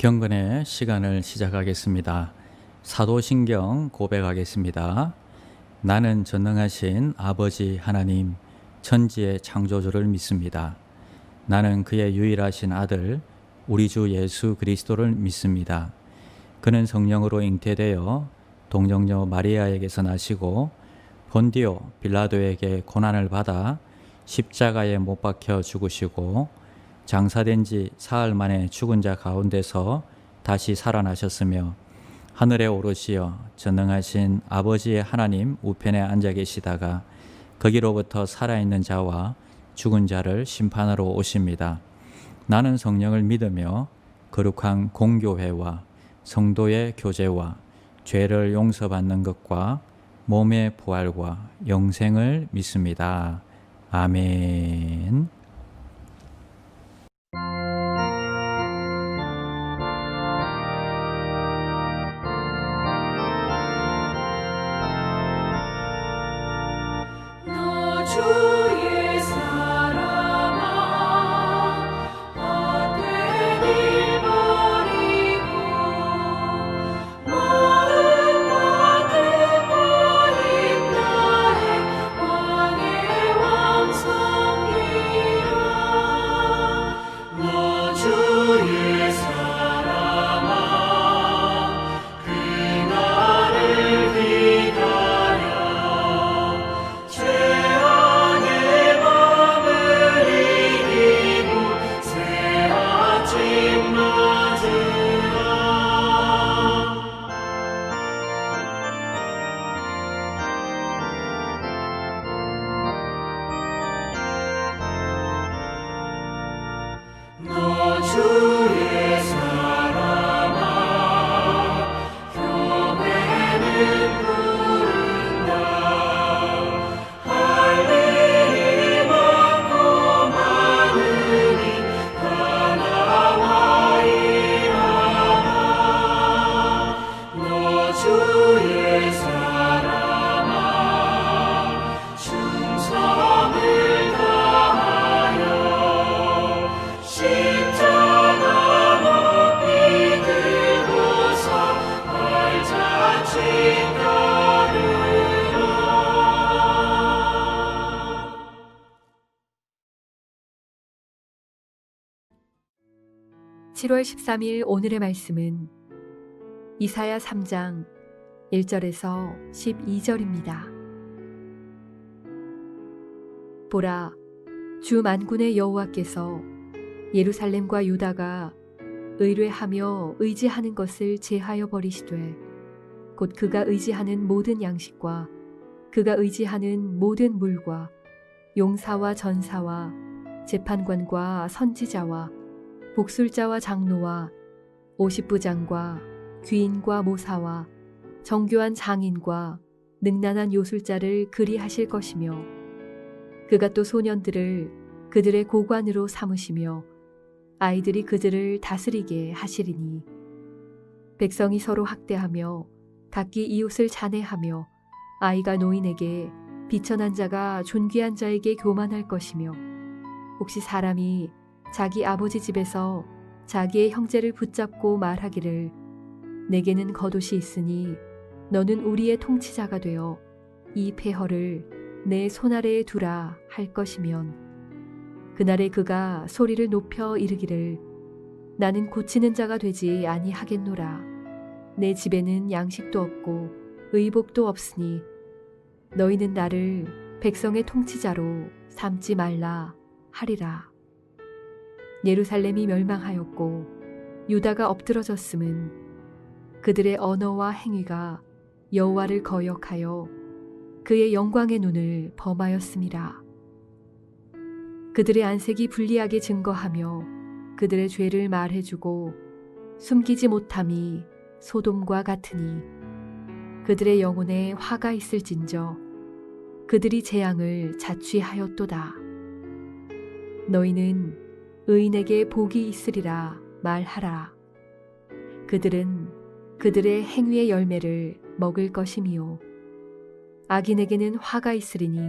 경건의 시간을 시작하겠습니다. 사도신경 고백하겠습니다. 나는 전능하신 아버지 하나님, 천지의 창조주를 믿습니다. 나는 그의 유일하신 아들, 우리 주 예수 그리스도를 믿습니다. 그는 성령으로 잉태되어 동정녀 마리아에게서 나시고 본디오 빌라도에게 고난을 받아 십자가에 못 박혀 죽으시고 장사된 지 사흘 만에 죽은 자 가운데서 다시 살아나셨으며 하늘에 오르시어 전능하신 아버지의 하나님 우편에 앉아 계시다가 거기로부터 살아있는 자와 죽은 자를 심판하러 오십니다. 나는 성령을 믿으며 거룩한 공교회와 성도의 교제와 죄를 용서받는 것과 몸의 부활과 영생을 믿습니다. 아멘. 주의 사랑아 헛된 일 버리고 마음 받들고 입나해 왕의 왕 섬기라. 너 주의 사랑아 그날을 기다려 죄악의 밤을 이기고 새 아침 맞으라. 너 주의 사랑아 교회는 부른다. 할 일이 많고 많으니 다 나와 일하라. 너 주의 사랑아 충성을 다하여 십자가 높이 들고서 발자취 따르라. 7월 13일 오늘의 말씀은 이사야 3장 1절에서 12절입니다. 보라, 주 만군의 여호와께서 예루살렘과 유다가 의뢰하며 의지하는 것을 제하여 버리시되 곧 그가 의지하는 모든 양식과 그가 의지하는 모든 물과 용사와 전사와 재판관과 선지자와 복술자와 장로와 오십부장과 귀인과 모사와 정교한 장인과 능란한 요술자를 그리하실 것이며 그가 또 소년들을 그들의 고관으로 삼으시며 아이들이 그들을 다스리게 하시리니 백성이 서로 학대하며 각기 이웃을 잔해하며 아이가 노인에게 비천한 자가 존귀한 자에게 교만할 것이며 혹시 사람이 자기 아버지 집에서 자기의 형제를 붙잡고 말하기를 내게는 겉옷이 있으니 너는 우리의 통치자가 되어 이 폐허를 내 손아래에 두라 할 것이면 그날에 그가 소리를 높여 이르기를 나는 고치는 자가 되지 아니하겠노라. 내 집에는 양식도 없고 의복도 없으니 너희는 나를 백성의 통치자로 삼지 말라 하리라. 예루살렘이 멸망하였고 유다가 엎드러졌음은 그들의 언어와 행위가 여호와를 거역하여 그의 영광의 눈을 범하였음이라. 그들의 안색이 불리하게 증거하며 그들의 죄를 말해주고 숨기지 못함이 소돔과 같으니 그들의 영혼에 화가 있을진저 그들이 재앙을 자취하였도다. 너희는 의인에게 복이 있으리라 말하라. 그들은 그들의 행위의 열매를 먹을 것이미요 악인에게는 화가 있으리니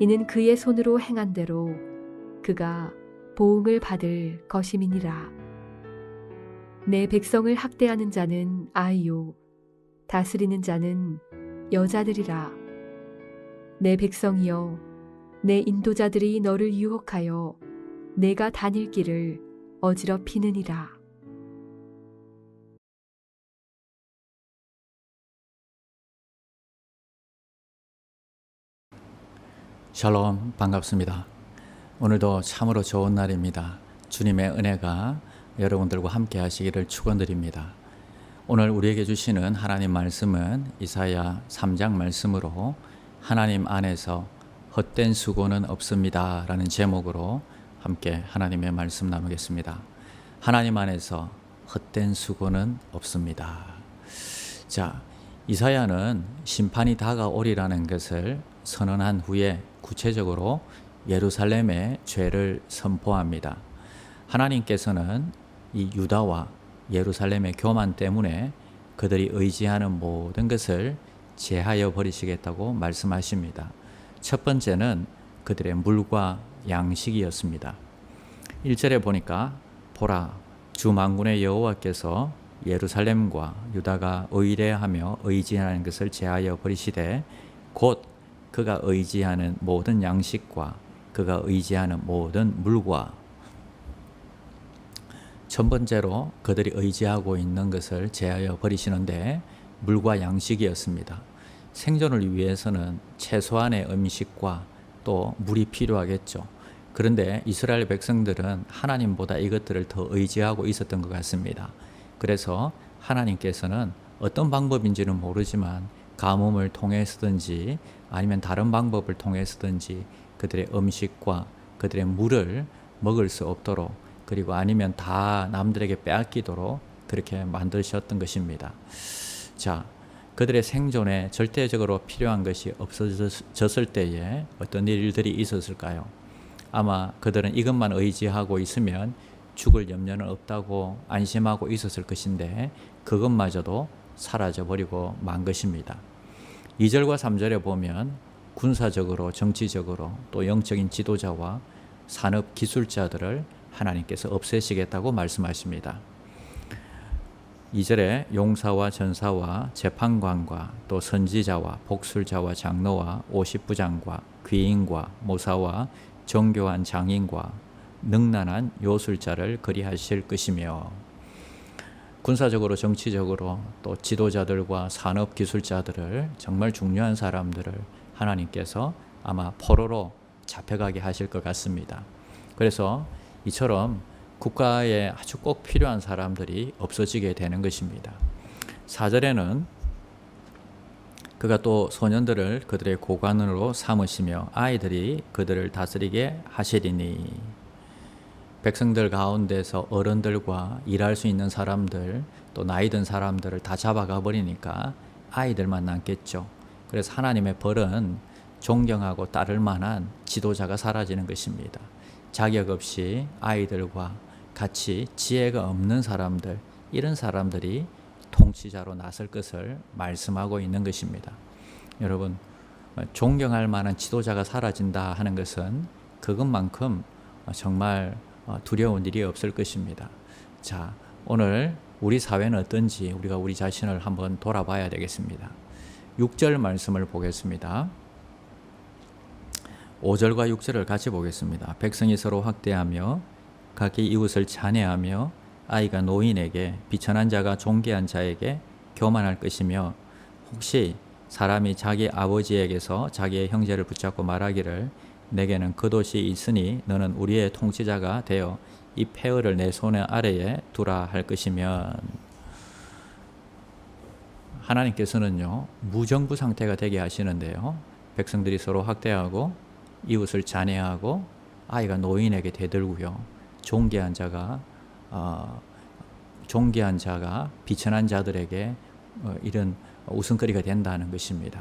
이는 그의 손으로 행한 대로 그가 보응을 받을 것임이니라. 내 백성을 학대하는 자는 아이요 다스리는 자는 여자들이라. 내 백성이여 내 인도자들이 너를 유혹하여 내가 다닐 길을 어지럽히느니라. 샬롬, 반갑습니다. 오늘도 참으로 좋은 날입니다. 주님의 은혜가 여러분들과 함께 하시기를 축원드립니다. 오늘 우리에게 주시는 하나님 말씀은 이사야 3장 말씀으로 하나님 안에서 헛된 수고는 없습니다 라는 제목으로 함께 하나님의 말씀 나누겠습니다. 하나님 안에서 헛된 수고는 없습니다. 자, 이사야는 심판이 다가오리라는 것을 선언한 후에 구체적으로 예루살렘의 죄를 선포합니다. 하나님께서는 이 유다와 예루살렘의 교만 때문에 그들이 의지하는 모든 것을 제하여 버리시겠다고 말씀하십니다. 첫 번째는 그들의 물과 양식이었습니다. 1절에 보니까 보라, 주 만군의 여호와께서 예루살렘과 유다가 의뢰하며 의지하는 것을 제하여 버리시되 곧 그가 의지하는 모든 양식과 그가 의지하는 모든 물과. 첫 번째로 그들이 의지하고 있는 것을 제하여 버리시는데 물과 양식이었습니다. 생존을 위해서는 최소한의 음식과 또 물이 필요하겠죠. 그런데 이스라엘 백성들은 하나님보다 이것들을 더 의지하고 있었던 것 같습니다. 그래서 하나님께서는 어떤 방법인지는 모르지만 가뭄을 통해서든지 아니면 다른 방법을 통해서든지 그들의 음식과 그들의 물을 먹을 수 없도록, 그리고 아니면 다 남들에게 빼앗기도록 그렇게 만드셨던 것입니다. 자, 그들의 생존에 절대적으로 필요한 것이 없어졌을 때에 어떤 일들이 있었을까요? 아마 그들은 이것만 의지하고 있으면 죽을 염려는 없다고 안심하고 있었을 것인데 그것마저도 사라져버리고 만 것입니다. 2절과 3절에 보면 군사적으로, 정치적으로, 또 영적인 지도자와 산업 기술자들을 하나님께서 없애시겠다고 말씀하십니다. 2절에 용사와 전사와 재판관과 또 선지자와 복술자와 장로와 50부장과 귀인과 모사와 정교한 장인과 능란한 요술자를 그리하실 것이며, 군사적으로, 정치적으로, 또 지도자들과 산업기술자들을, 정말 중요한 사람들을 하나님께서 아마 포로로 잡혀가게 하실 것 같습니다. 그래서 이처럼 국가에 아주 꼭 필요한 사람들이 없어지게 되는 것입니다. 4절에는 그가 또 소년들을 그들의 고관으로 삼으시며 아이들이 그들을 다스리게 하시리니. 백성들 가운데서 어른들과 일할 수 있는 사람들, 또 나이 든 사람들을 다 잡아가 버리니까 아이들만 남겠죠. 그래서 하나님의 벌은 존경하고 따를 만한 지도자가 사라지는 것입니다. 자격 없이 아이들과 같이 지혜가 없는 사람들, 이런 사람들이 통치자로 나설 것을 말씀하고 있는 것입니다. 여러분, 존경할 만한 지도자가 사라진다 하는 것은 그것만큼 정말 두려운 일이 없을 것입니다. 자, 오늘 우리 사회는 어떤지 우리가 우리 자신을 한번 돌아봐야 되겠습니다. 6절 말씀을 보겠습니다. 5절과 6절을 같이 보겠습니다. 백성이 서로 학대하며 각기 이웃을 잔해하며 아이가 노인에게, 비천한 자가 존귀한 자에게 교만할 것이며, 혹시 사람이 자기 아버지에게서 자기의 형제를 붙잡고 말하기를 내게는 그곳이 있으니 너는 우리의 통치자가 되어 이 폐허를 내 손 아래에 두라 할 것이면. 하나님께서는요, 무정부 상태가 되게 하시는데요, 백성들이 서로 학대하고 이웃을 잔해하고 아이가 노인에게 대들고요, 존귀한 자가 비천한 자들에게 이런 웃음거리가 된다는 것입니다.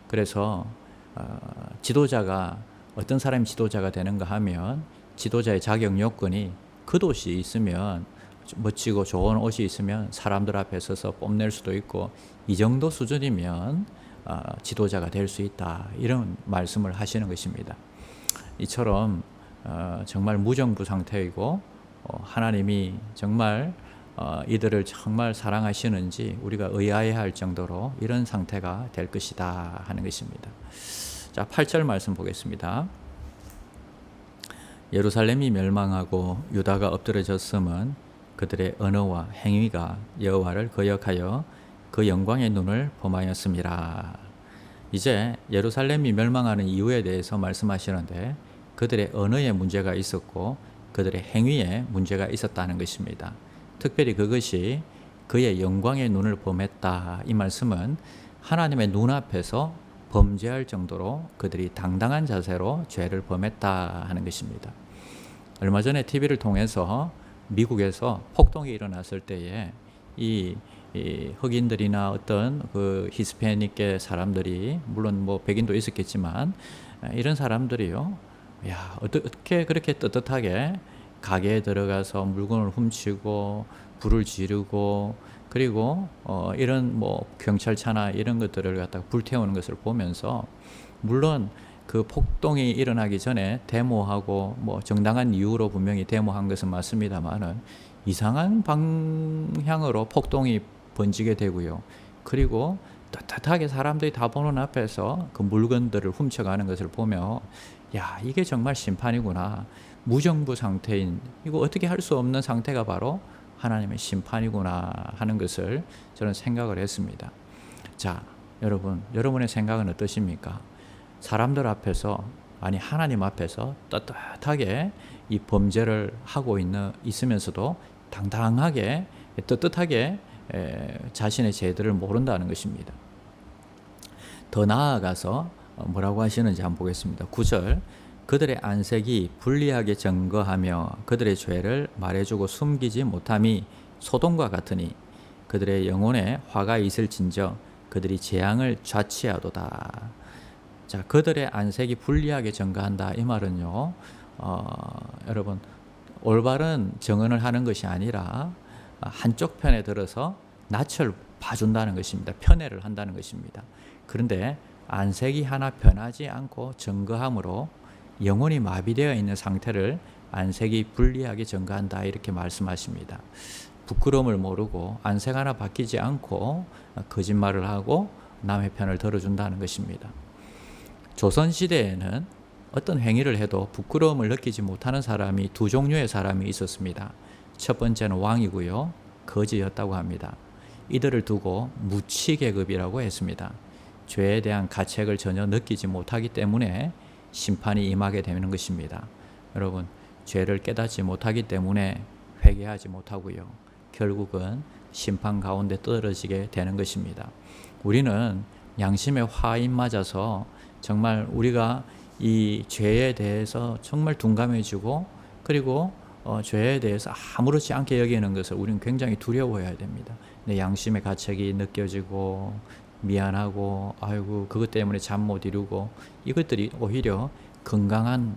그래서 지도자가, 어떤 사람이 지도자가 되는가 하면 지도자의 자격 요건이 겉옷이 있으면, 멋지고 좋은 옷이 있으면 사람들 앞에 서서 뽐낼 수도 있고, 이 정도 수준이면 지도자가 될 수 있다, 이런 말씀을 하시는 것입니다. 이처럼 정말 무정부 상태이고 하나님이 정말 이들을 정말 사랑하시는지 우리가 의아해할 정도로 이런 상태가 될 것이다 하는 것입니다. 자, 8절 말씀 보겠습니다. 예루살렘이 멸망하고 유다가 엎드러졌음은 그들의 언어와 행위가 여호와를 거역하여 그 영광의 눈을 범하였음이라. 이제 예루살렘이 멸망하는 이유에 대해서 말씀하시는데 그들의 언어에 문제가 있었고 그들의 행위에 문제가 있었다는 것입니다. 특별히 그것이 그의 영광의 눈을 범했다. 이 말씀은 하나님의 눈앞에서 범죄할 정도로 그들이 당당한 자세로 죄를 범했다 하는 것입니다. 얼마 전에 TV를 통해서 미국에서 폭동이 일어났을 때에 이 흑인들이나 어떤 그 히스패닉계 사람들이, 물론 뭐 백인도 있었겠지만 이런 사람들이요, 야, 어떻게 그렇게 떳떳하게 가게에 들어가서 물건을 훔치고 불을 지르고 그리고 이런 뭐 경찰차나 이런 것들을 갖다가 불태우는 것을 보면서, 물론 그 폭동이 일어나기 전에 데모하고 뭐 정당한 이유로 분명히 데모한 것은 맞습니다만은 이상한 방향으로 폭동이 번지게 되고요. 그리고 떳떳하게 사람들이 다 보는 앞에서 그 물건들을 훔쳐가는 것을 보며, 야, 이게 정말 심판이구나. 무정부 상태인, 이거 어떻게 할 수 없는 상태가 바로 하나님의 심판이구나 하는 것을 저는 생각을 했습니다. 자, 여러분의 생각은 어떠십니까? 사람들 앞에서, 아니 하나님 앞에서 떳떳하게 이 범죄를 하고 있으면서도 당당하게 떳떳하게 자신의 죄들을 모른다는 것입니다. 더 나아가서 뭐라고 하시는지 한번 보겠습니다. 9절, 그들의 안색이 불리하게 증거하며 그들의 죄를 말해주고 숨기지 못함이 소돔과 같으니 그들의 영혼에 화가 있을진저 그들이 재앙을 좌치하도다. 자, 그들의 안색이 불리하게 증거한다. 이 말은요, 여러분, 올바른 정언을 하는 것이 아니라 한쪽 편에 들어서 낯을 봐준다는 것입니다. 편애를 한다는 것입니다. 그런데 안색이 하나 변하지 않고 증거함으로 영혼이 마비되어 있는 상태를 안색이 불리하게 증거한다, 이렇게 말씀하십니다. 부끄러움을 모르고 안색 하나 바뀌지 않고 거짓말을 하고 남의 편을 들어준다는 것입니다. 조선시대에는 어떤 행위를 해도 부끄러움을 느끼지 못하는 사람이 두 종류의 사람이 있었습니다. 첫 번째는 왕이고요, 거지였다고 합니다. 이들을 두고 무치계급이라고 했습니다. 죄에 대한 가책을 전혀 느끼지 못하기 때문에 심판이 임하게 되는 것입니다. 여러분, 죄를 깨닫지 못하기 때문에 회개하지 못하고요, 결국은 심판 가운데 떨어지게 되는 것입니다. 우리는 양심의 화인 맞아서 정말 우리가 이 죄에 대해서 정말 둔감해지고, 그리고 죄에 대해서 아무렇지 않게 여기는 것을 우리는 굉장히 두려워해야 됩니다. 내 양심의 가책이 느껴지고 미안하고, 아이고 그것 때문에 잠 못 이루고, 이것들이 오히려 건강한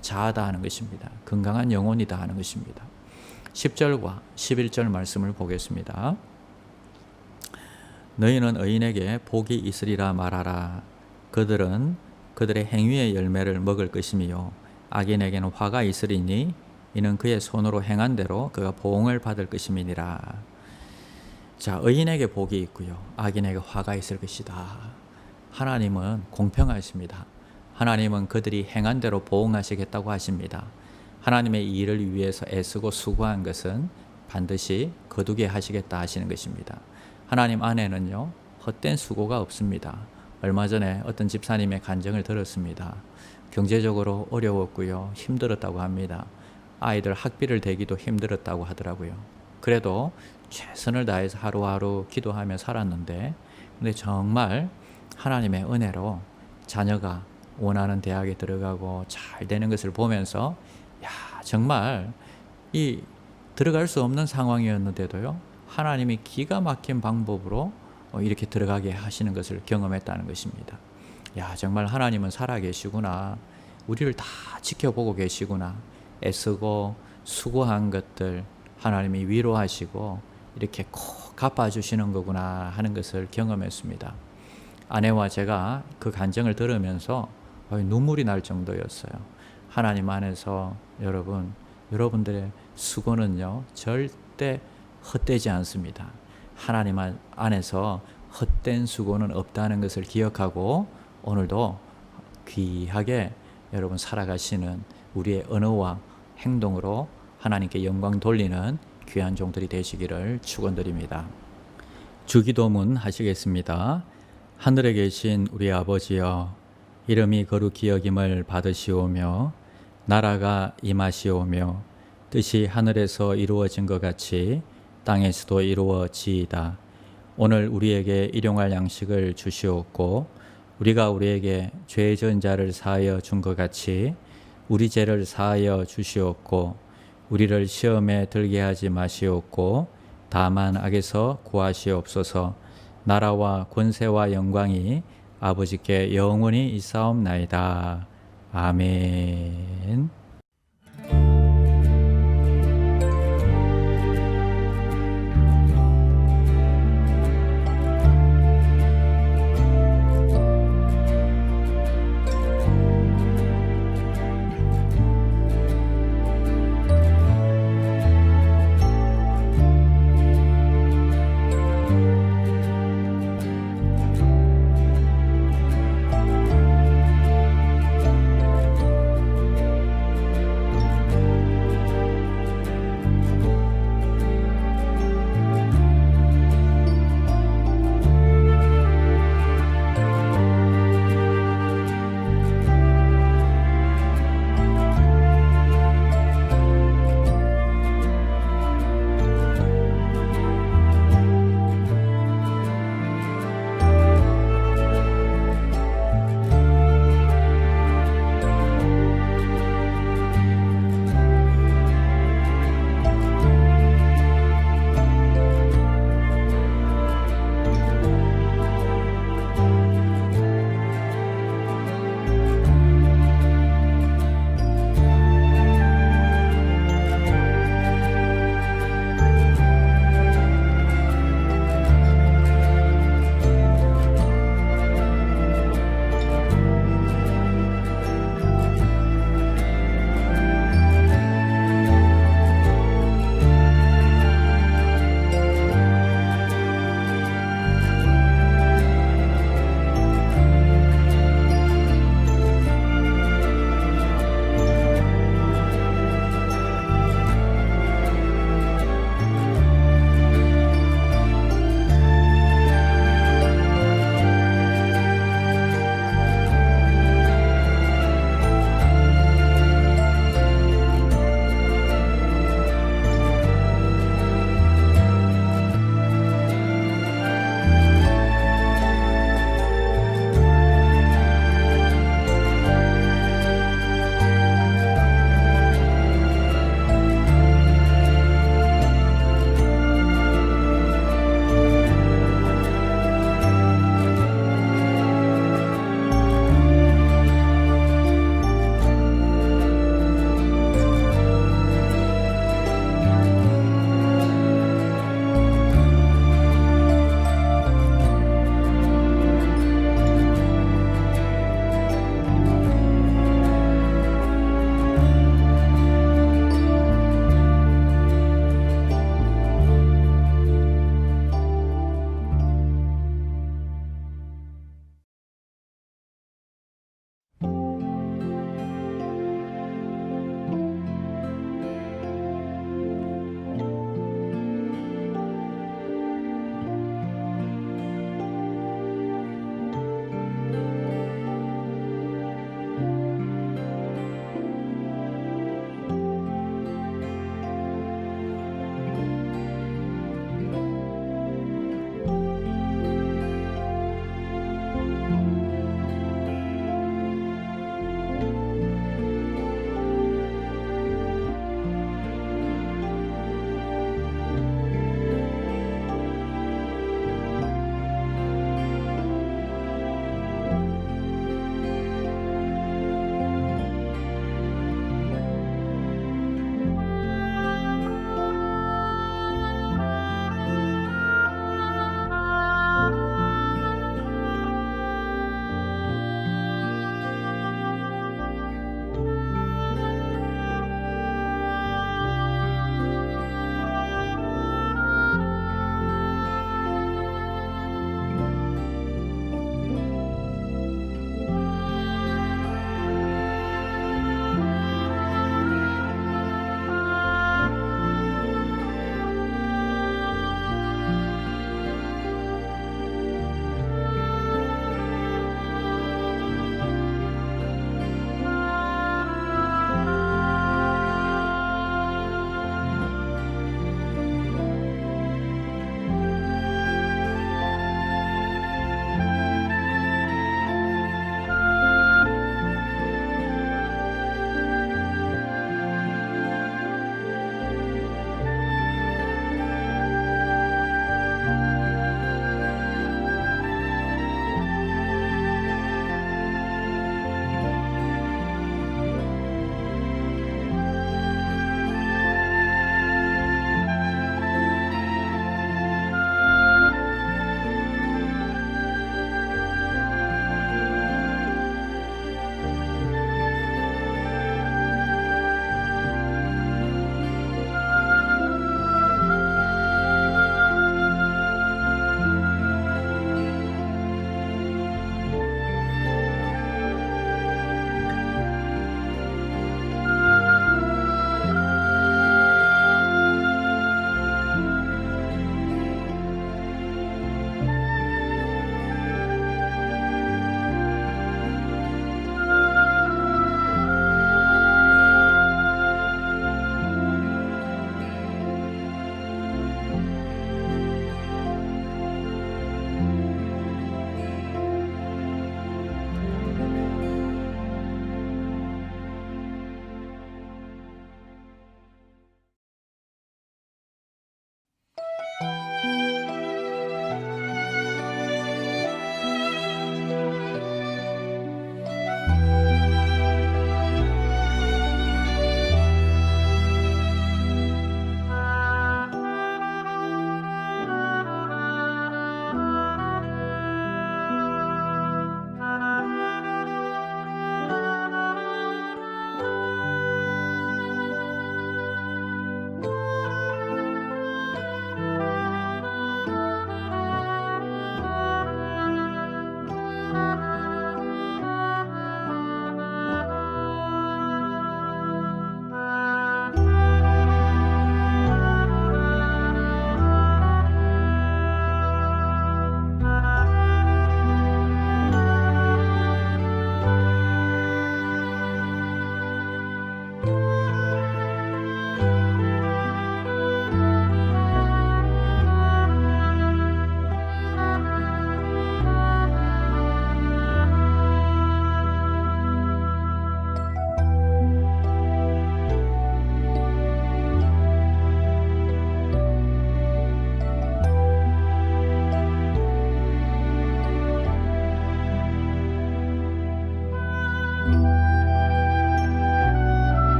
자아다 하는 것입니다. 건강한 영혼이다 하는 것입니다. 10절과 11절 말씀을 보겠습니다. 너희는 의인에게 복이 있으리라 말하라. 그들은 그들의 행위의 열매를 먹을 것이며 악인에게는 화가 있으리니 이는 그의 손으로 행한 대로 그가 보응을 받을 것임이니라. 자, 의인에게 복이 있고요, 악인에게 화가 있을 것이다. 하나님은 공평하십니다. 하나님은 그들이 행한 대로 보응하시겠다고 하십니다. 하나님의 일을 위해서 애쓰고 수고한 것은 반드시 거두게 하시겠다 하시는 것입니다. 하나님 안에는요, 헛된 수고가 없습니다. 얼마 전에 어떤 집사님의 간증을 들었습니다. 경제적으로 어려웠고요, 힘들었다고 합니다. 아이들 학비를 대기도 힘들었다고 하더라고요. 그래도 최선을 다해서 하루하루 기도하며 살았는데, 근데 정말 하나님의 은혜로 자녀가 원하는 대학에 들어가고 잘 되는 것을 보면서, 야, 정말 이 들어갈 수 없는 상황이었는데도요, 하나님이 기가 막힌 방법으로 이렇게 들어가게 하시는 것을 경험했다는 것입니다. 야, 정말 하나님은 살아계시구나. 우리를 다 지켜보고 계시구나. 애쓰고 수고한 것들 하나님이 위로하시고 이렇게 꼭 갚아주시는 거구나 하는 것을 경험했습니다. 아내와 제가 그 간증을 들으면서 눈물이 날 정도였어요. 하나님 안에서 여러분들의 수고는요, 절대 헛되지 않습니다. 하나님 안에서 헛된 수고는 없다는 것을 기억하고 오늘도 귀하게 여러분 살아가시는 우리의 언어와 행동으로 하나님께 영광 돌리는 귀한 종들이 되시기를 축원드립니다. 주기도문 하시겠습니다. 하늘에 계신 우리 아버지여, 이름이 거룩히 여김을 받으시오며 나라가 임하시오며 뜻이 하늘에서 이루어진 것 같이 땅에서도 이루어지이다. 오늘 우리에게 일용할 양식을 주시옵고 우리가 우리에게 죄 지은 자를 사하여 준 것 같이 우리 죄를 사하여 주시옵고 우리를 시험에 들게 하지 마시옵고 다만 악에서 구하시옵소서. 나라와 권세와 영광이 아버지께 영원히 있사옵나이다. 아멘.